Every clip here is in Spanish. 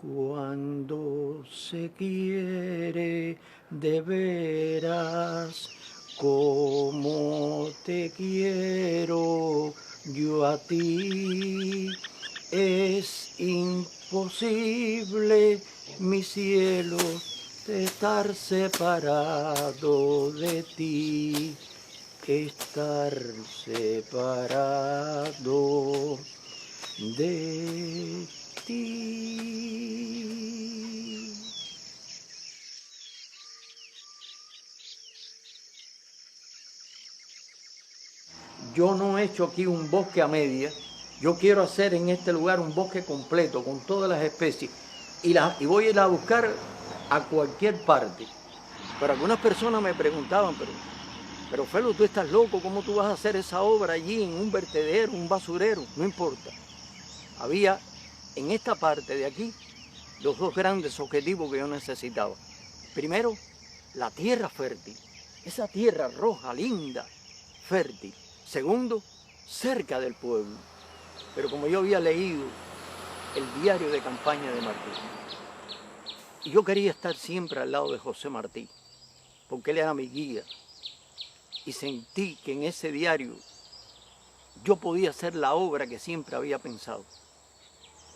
Cuando se quiere de veras, como te quiero yo a ti, es imposible, mi cielo, de estar separado de ti, estar separado de ti. Yo no he hecho aquí un bosque a media. Yo quiero hacer en este lugar un bosque completo con todas las especies y voy a ir a buscar a cualquier parte. Pero algunas personas me preguntaban, pero Felo, tú estás loco, ¿cómo tú vas a hacer esa obra allí en un vertedero, un basurero? No importa. Había en esta parte de aquí los dos grandes objetivos que yo necesitaba. Primero, la tierra fértil, esa tierra roja, linda, fértil. Segundo, cerca del pueblo. Pero como yo había leído el diario de campaña de Martí, y yo quería estar siempre al lado de José Martí, porque él era mi guía, y sentí que en ese diario yo podía hacer la obra que siempre había pensado.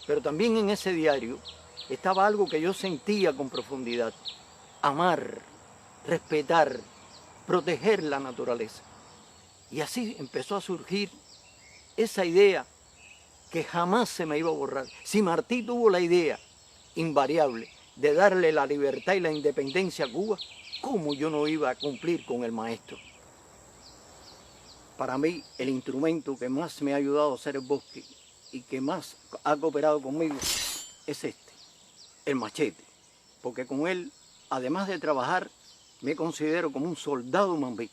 Pero también en ese diario estaba algo que yo sentía con profundidad: amar, respetar, proteger la naturaleza. Y así empezó a surgir esa idea que jamás se me iba a borrar. Si Martí tuvo la idea invariable de darle la libertad y la independencia a Cuba, ¿cómo yo no iba a cumplir con el maestro? Para mí, el instrumento que más me ha ayudado a hacer el bosque y que más ha cooperado conmigo es este, el machete. Porque con él, además de trabajar, me considero como un soldado mambí.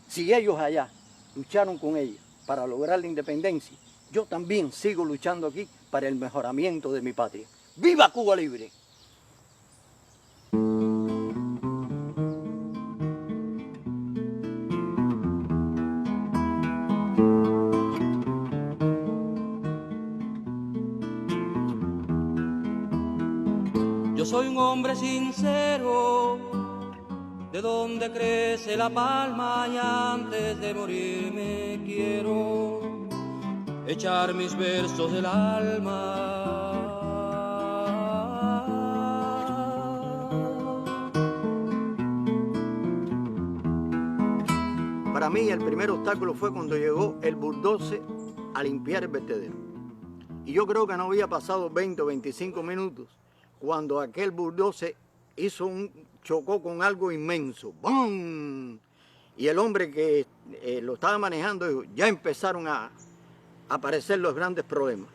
Si ellos allá lucharon con ella para lograr la independencia, yo también sigo luchando aquí para el mejoramiento de mi patria. ¡Viva Cuba Libre! Yo soy un hombre sincero, de donde crece la palma, y antes de morirme quiero echar mis versos del alma. Para mí el primer obstáculo fue cuando llegó el bulldozer a limpiar el vertedero. Y yo creo que no había pasado 20 o 25 minutos cuando aquel bulldozer chocó con algo inmenso. ¡Bum! Y el hombre que lo estaba manejando dijo, ya empezaron a aparecer los grandes problemas.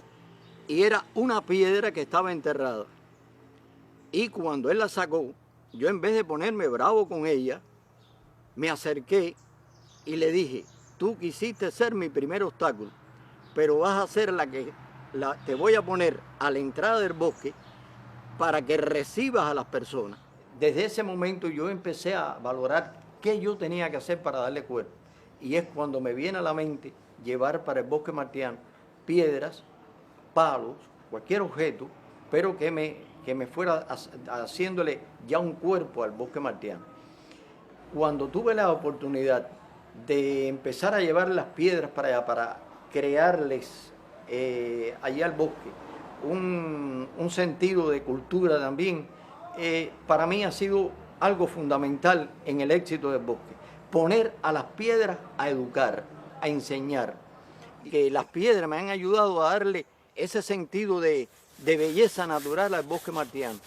Y era una piedra que estaba enterrada. Y cuando él la sacó, yo en vez de ponerme bravo con ella, me acerqué y le dije, tú quisiste ser mi primer obstáculo, pero vas a ser te voy a poner a la entrada del bosque para que recibas a las personas. Desde ese momento yo empecé a valorar qué yo tenía que hacer para darle cuerpo. Y es cuando me viene a la mente llevar para el bosque martiano piedras, palos, cualquier objeto, pero que me fuera haciéndole ya un cuerpo al bosque martiano. Cuando tuve la oportunidad de empezar a llevar las piedras para allá, para crearles allá al bosque un sentido de cultura también, para mí ha sido algo fundamental en el éxito del bosque. Poner a las piedras a educar, a enseñar. Que las piedras me han ayudado a darle ese sentido de belleza natural al bosque martiano.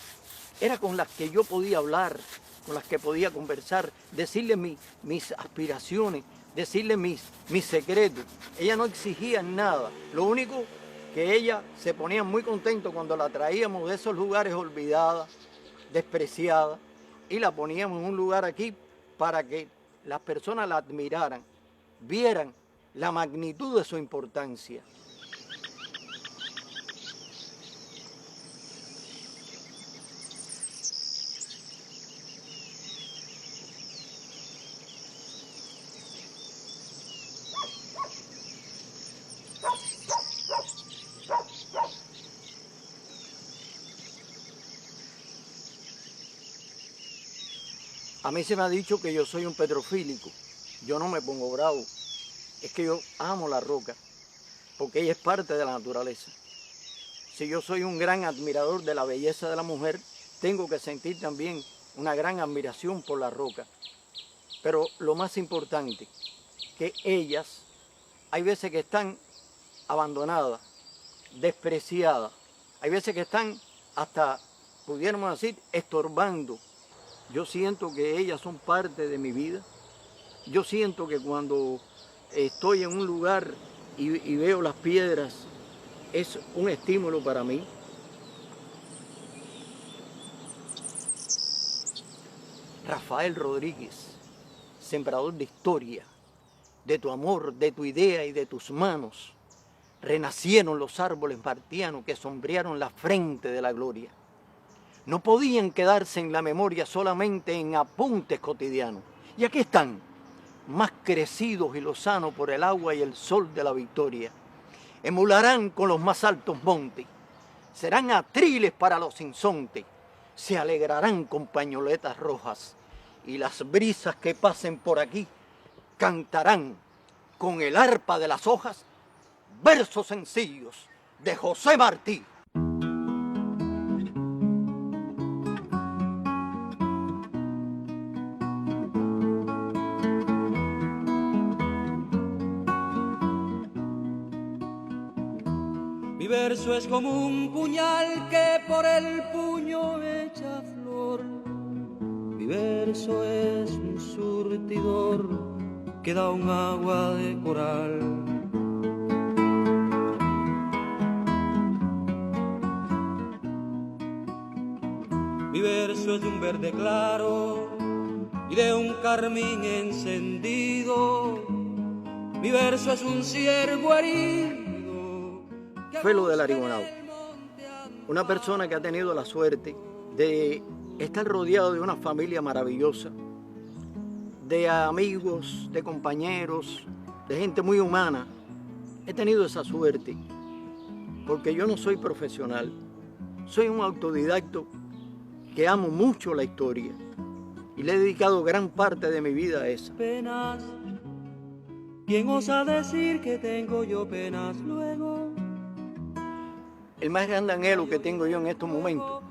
Era con las que yo podía hablar, con las que podía conversar, decirle mis aspiraciones, decirle mis secretos. Ella no exigía nada. Lo único que ella se ponía muy contento cuando la traíamos de esos lugares olvidadas, despreciadas, y la poníamos en un lugar aquí para que las personas la admiraran, vieran la magnitud de su importancia. A mí se me ha dicho que yo soy un petrofílico. Yo no me pongo bravo. Es que yo amo la roca, porque ella es parte de la naturaleza. Si yo soy un gran admirador de la belleza de la mujer, tengo que sentir también una gran admiración por la roca. Pero lo más importante, que ellas, hay veces que están abandonadas, despreciadas, hay veces que están hasta, pudiéramos decir, estorbando. Yo siento que ellas son parte de mi vida. Yo siento que cuando estoy en un lugar y veo las piedras, es un estímulo para mí. Rafael Rodríguez, sembrador de historia, de tu amor, de tu idea y de tus manos, renacieron los árboles martianos que sombrearon la frente de la gloria. No podían quedarse en la memoria solamente en apuntes cotidianos. Y aquí están, más crecidos y lozanos por el agua y el sol de la victoria. Emularán con los más altos montes, serán atriles para los insontes, se alegrarán con pañoletas rojas, y las brisas que pasen por aquí cantarán con el arpa de las hojas versos sencillos de José Martí. Mi verso es como un puñal que por el puño echa flor. Mi verso es un surtidor que da un agua de coral. Mi verso es de un verde claro y de un carmín encendido. Mi verso es un ciervo herido. Felo del Arigonao, una persona que ha tenido la suerte de estar rodeado de una familia maravillosa, de amigos, de compañeros, de gente muy humana. He tenido esa suerte porque yo no soy profesional, soy un autodidacto que amo mucho la historia y le he dedicado gran parte de mi vida a esa. Penas, ¿quién osa decir que tengo yo penas luego? El más grande anhelo que tengo yo en estos momentos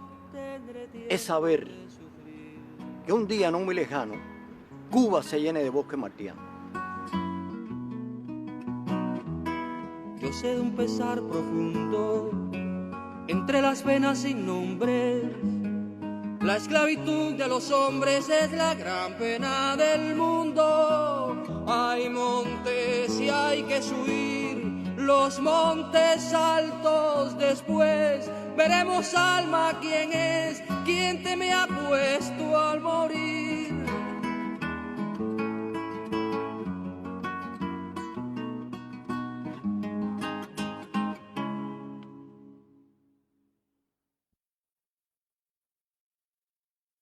es saber que un día no muy lejano Cuba se llene de bosque martiano. Yo sé de un pesar profundo entre las penas sin nombre. La esclavitud de los hombres es la gran pena del mundo. Hay montes y hay que subir los montes altos. Después veremos, alma, quién es quien te me ha puesto al morir.